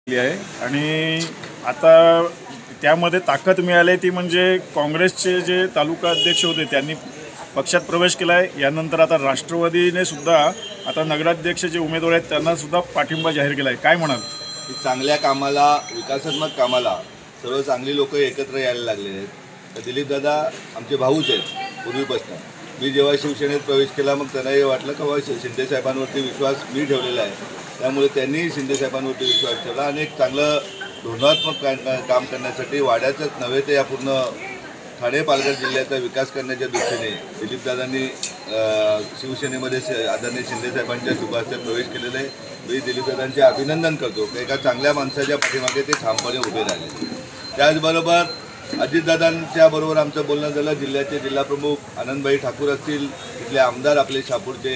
आहे आणि आता त्यामध्ये ताकद मिळाली ती म्हणजे काँग्रेसचे जे तालुका अध्यक्ष होते त्यांनी पक्षात प्रवेश केला आहे। यानंतर आता राष्ट्रवादीने सुद्धा आता नगराध्यक्ष जे उमेदवार आहेत त्यांना सुद्धा पाठिंबा जाहीर केला आहे। काय म्हणाल? चांगल्या कामाला, विकासात्मक कामाला सर्व चांगली लोक एकत्र यायला लागले आहेत। तर दिलीप दादा आमचे भाऊच आहेत पूर्वीपासून। मी जेव्हा शिवसेनेत प्रवेश केला मग त्यांनाही वाटलं की बाबा शिंदे साहेबांवरती विश्वास मी ठेवलेला आहे, त्यामुळे त्यांनी शिंदे साहेबांवरती विश्वास ठेवला आणि एक चांगलं धोरणात्मक काम करण्यासाठी वाड्याचंच नव्हे तर या पूर्ण ठाणे पालघर जिल्ह्याचा विकास करण्याच्या दृष्टीने दिलीपदादांनी शिवसेनेमध्ये आदरणीय शिंदे साहेबांच्या शुभास्ते प्रवेश केलेला आहे। मी दिलीपदादांचे अभिनंदन करतो की एका चांगल्या माणसाच्या पाठीमागे ते ठामपणे उभे राहिले। त्याचबरोबर अजितदादांच्या बरोबर आमचं बोलणं झालं। जिल्ह्याचे जिल्हाप्रमुख आनंदभाई ठाकूर असतील, इथले आमदार आपले शहापूरचे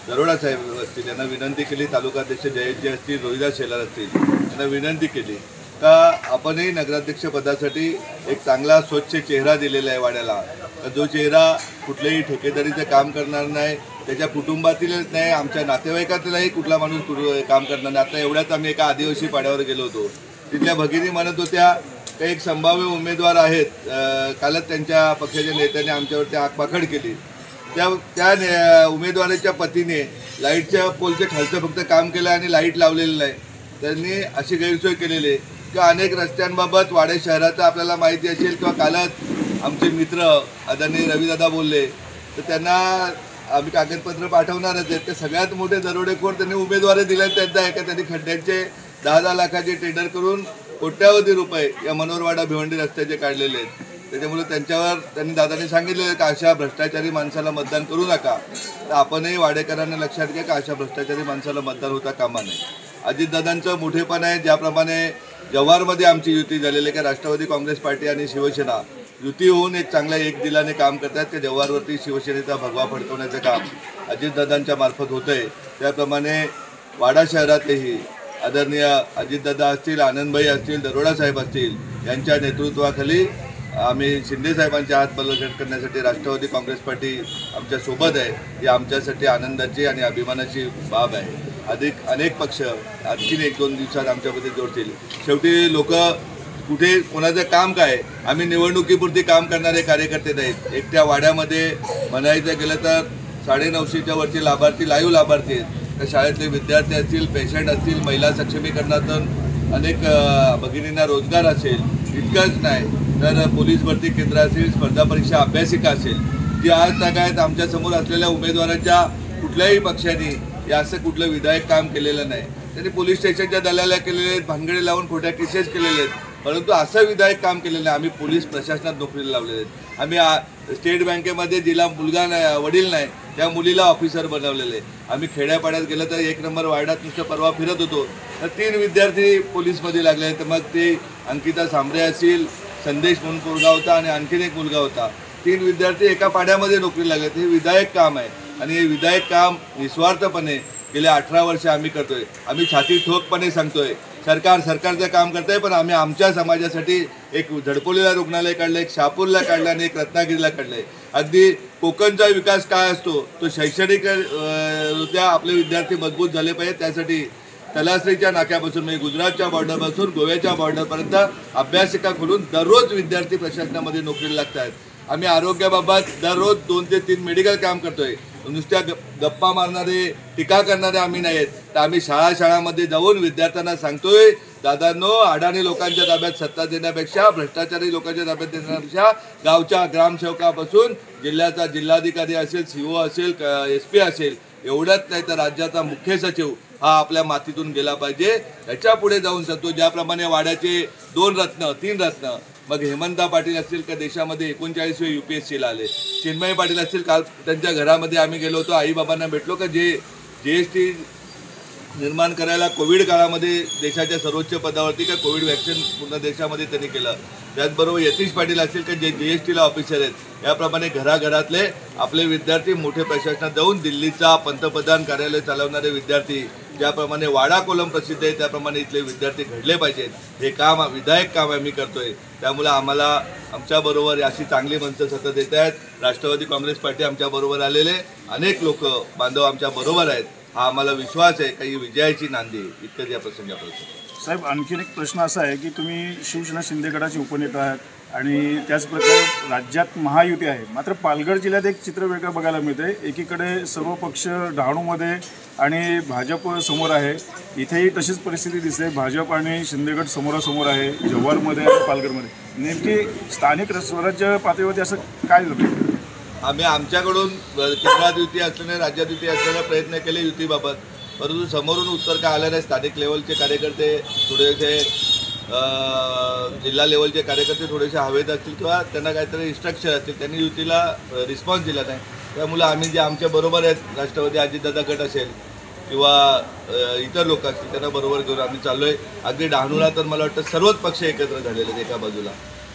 दरोडा साहेब असतील, यांना विनंती केली, तालुकाध्यक्ष जयेशजी असतील, रोहिदास शेलार असतील, यांना विनंती केली का आपणही नगराध्यक्षपदासाठी एक चांगला स्वच्छ चेहरा दिलेला आहे वाड्याला। जो चेहरा कुठलेही ठेकेदारीचं काम करणार नाही, त्याच्या कुटुंबातीलच नाही, आमच्या नातेवाईकातलाही कुठला माणूस काम करणार नाही। आता एवढ्याच आम्ही एका आदिवासी पाड्यावर गेलो होतो, तिथल्या भगिनी म्हणत होत्या काही एक संभाव्य उमेदवार आहेत, कालच त्यांच्या पक्षाच्या नेत्याने आमच्यावरती आकपाखड केली। त्या उमेदवाराच्या पतीने लाईटच्या पोलच्या खालचं फक्त काम केलं आणि लाईट लावलेलं नाही। त्यांनी अशी गैरसोय केलेली आहे की अनेक रस्त्यांबाबत वाडे शहराचं आपल्याला माहिती असेल किंवा कालच आमचे मित्र आदरणीय रविदादा बोलले तर त्यांना आम्ही कागदपत्र पाठवणारच आहेत। ते सगळ्यात मोठे दरोडेखोर त्यांनी उमेदवारी दिले त्यांचा आहे का त्यांनी खड्ड्यांचे 10-10 लाखाचे टेंडर करून कोट्यावधी रुपये या मनोरवाडा भिवंडी रस्त्याचे काढलेले आहेत। त्याच्यामुळे त्यांच्यावर त्यांनी दादांनी सांगितलेलं का अशा भ्रष्टाचारी माणसाला मतदान करू नका। तर आपणही वाडेकरांना लक्षात घ्या का अशा भ्रष्टाचारी माणसाला मतदान होता कामा नये। अजितदादांचं मोठेपण आहे, ज्याप्रमाणे जव्हारमध्ये आमची युती झालेली आहे, राष्ट्रवादी काँग्रेस पार्टी आणि शिवसेना युती होऊन एक चांगल्या एक दिलाने काम करतात की जव्हारवरती शिवसेनेचा भगवा फडकवण्याचं काम अजितदादांच्या मार्फत होतं आहे। त्याप्रमाणे वाडा शहरातही आदरणीय अजितदादा असतील, आनंदभाई असतील, दरोडा साहेब असतील, यांच्या नेतृत्वाखाली आम्ही शिंदे साहेबांच्या हात बलकट करण्यासाठी राष्ट्रवादी काँग्रेस पार्टी आमच्यासोबत आहे। ही आमच्यासाठी आनंदाची आणि अभिमानाची बाब आहे। अनेक पक्ष आणखी 1-2 दिवसात आमच्यामध्ये जोडतील। शेवटी लोक कुठे कोणाचं काम काय, आम्ही निवडणुकीपुरती काम करणारे कार्यकर्ते नाहीत। एकट्या वाड्यामध्ये म्हणायचं गेलं तर 950च्या वरचे लाभार्थी लाईव्ह लाभार्थी आहेत। तर शाळेतले विद्यार्थी असतील, पेशंट असतील, महिला सक्षमीकरणातून अनेक भगिनींना रोजगार असेल, इतकंच नाही तर पोलीस भरती केंद्र असेल, स्पर्धा परीक्षा अभ्यासिका असेल, जी आज तागायत आमच्यासमोर असलेल्या उमेदवारांच्या कुठल्याही पक्षाने हे असं कुठलं विधायक काम केलेलं नाही। त्यांनी पोलीस स्टेशनच्या दलाल्या केलेले आहेत, भानगडे लावून खोट्या केसेस केलेले आहेत, परंतु असं विधायक काम केलेलं नाही। आम्ही पोलीस प्रशासनात नोकरीला लावलेले आहेत। आम्ही स्टेट बँकेमध्ये जिला मुलगा नाही, वडील नाही, त्या मुलीला ऑफिसर बनवलेले आहे। आम्ही खेड्यापाड्यात गेलं तर 1 नंबर वार्डात नुसतं परवा फिरत होतो तर 3 विद्यार्थी पोलीसमध्ये लागले आहेत। तर मग ते अंकिता सांबरे असतील, संदेश म्हणून पोरगा होता आणि आणखीन एक मुलगा होता, 3 विद्यार्थी एका पाड्यामध्ये नोकरी लागले। हे विधायक काम आहे आणि हे विधायक काम निस्वार्थपणे गेल्या 18 वर्ष आम्ही करतोय। आम्ही छाती ठोकपणे सांगतोय सरकारचं काम करतंय, पण आम्ही आमच्या समाजासाठी एक धडपोलीला रुग्णालय काढलं, एक शहापूरला काढलं आणि एक रत्नागिरीला काढलंय। अगदी कोकणचा विकास काय असतो तो शैक्षणिकरित्या आपले विद्यार्थी मजबूत झाले पाहिजे, त्यासाठी तलासरीच्या नाक्यापासून म्हणजे गुजरातच्या बॉर्डरपासून गोव्याच्या बॉर्डरपर्यंत अभ्यासिका खोलून दररोज विद्यार्थी प्रशासनामध्ये नोकरीला लागत आहेत। आम्ही आरोग्याबाबत दररोज 2 ते 3 मेडिकल काम करतोय। नुसत्या गप्पा मारणारे, टीका करणारे आम्ही नाही आहेत। तर आम्ही शाळांमध्ये जाऊन विद्यार्थ्यांना सांगतोय, दादांनो, अडाणी लोकांच्या ताब्यात सत्ता देण्यापेक्षा, भ्रष्टाचारी लोकांच्या ताब्यात देण्यापेक्षा गावच्या ग्रामसेवकापासून जिल्ह्याचा जिल्हाधिकारी असेल, CO असेल, SP असेल, एवढंच नाही तर राज्याचा मुख्य सचिव हा आपल्या मातीतून गेला पाहिजे। त्याच्या पुढे जाऊन सांगतो ज्याप्रमाणे वाड्याचे 2 रत्न 3 रत्न, मग हेमंता पाटील असतील का देशामध्ये 39वे UPSCला आले, चिन्मय पाटील असतील, काल त्यांच्या घरामध्ये आम्ही गेलो होतो, आईबाबांना भेटलो का जे GST निर्माण करायला कोविड काळामध्ये देशाच्या सर्वोच्च पदावरती का कोविड वॅक्सिन पूर्ण देशामध्ये त्यांनी केलं। त्याचबरोबर यतीश पाटील असतील का जे GSTला ऑफिसर आहेत। याप्रमाणे घराघरातले आपले विद्यार्थी मोठे प्रशासनात जाऊन दिल्लीचा पंतप्रधान कार्यालय चालवणारे विद्यार्थी, ज्याप्रमाणे वाडा कोलम प्रसिद्ध आहे त्याप्रमाणे इथले विद्यार्थी घडले पाहिजेत। हे काम विधायक काम आम्ही करतोय। त्यामुळे आम्हाला आमच्याबरोबर अशी चांगली माणसं सतत येत आहेत। राष्ट्रवादी काँग्रेस पार्टी आमच्याबरोबर आलेले अनेक लोक बांधव आमच्याबरोबर आहेत। हा आम्हाला विश्वास आहे की विजयाची नांदी इतकंच या प्रसंगापासून। साहेब, आणखीन एक प्रश्न असा आहे की तुम्ही शिवसेना शिंदे गटाचे उपनेता आहात आणि त्याचप्रकारे राज्यात महायुती आहे. मात्र पालघर जिल्ह्यात एक चित्र वेगळं बघायला मिळते. एकीकडे सर्व पक्ष डहाणूमध्ये आणि भाजप समोर आहे. इथेही तशीच परिस्थिती दिसते. भाजप आणि शिंदे गट समोरासमोर आहे, जव्हारमध्ये आणि पालघरमध्ये. नेमकी स्थानिक स्वराज्य पातळीवरती असं काय झालं? आम्ही आमच्याकडून केंद्रात युती असल्याने राज्यात युती असल्याने प्रयत्न केले युतीबाबत, परंतु समोरून उत्तर काय आलं नाही. स्थानिक लेवलचे कार्यकर्ते थोडेसे जिल्हा लेवलचे कार्यकर्ते थोडेसे हवेत असतील किंवा त्यांना काहीतरी इन्स्ट्रक्शन असतील, त्यांनी युतीला रिस्पॉन्स दिला नाही. त्यामुळे आम्ही जे आमच्या बरोबर आहेत, राष्ट्रवादी अजितदादा गट असेल किंवा इतर लोक असतील, त्यांना बरोबर घेऊन आम्ही चाललो आहे. अगदी डहाणूला तर मला वाटतं सर्वच पक्ष एकत्र झालेले आहेत एका बाजूला.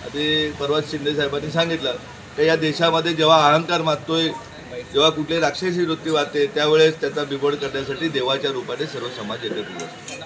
आधी परवाच शिंदे साहेबांनी सांगितलं की या देशामध्ये जेव्हा अहंकार मागतोय, जेव्हा कुठली राक्षसी वृत्ती वाटते, त्यावेळेस त्याचा बिमोड करण्यासाठी देवाच्या रूपाने सर्व समाज एकत्र असतो.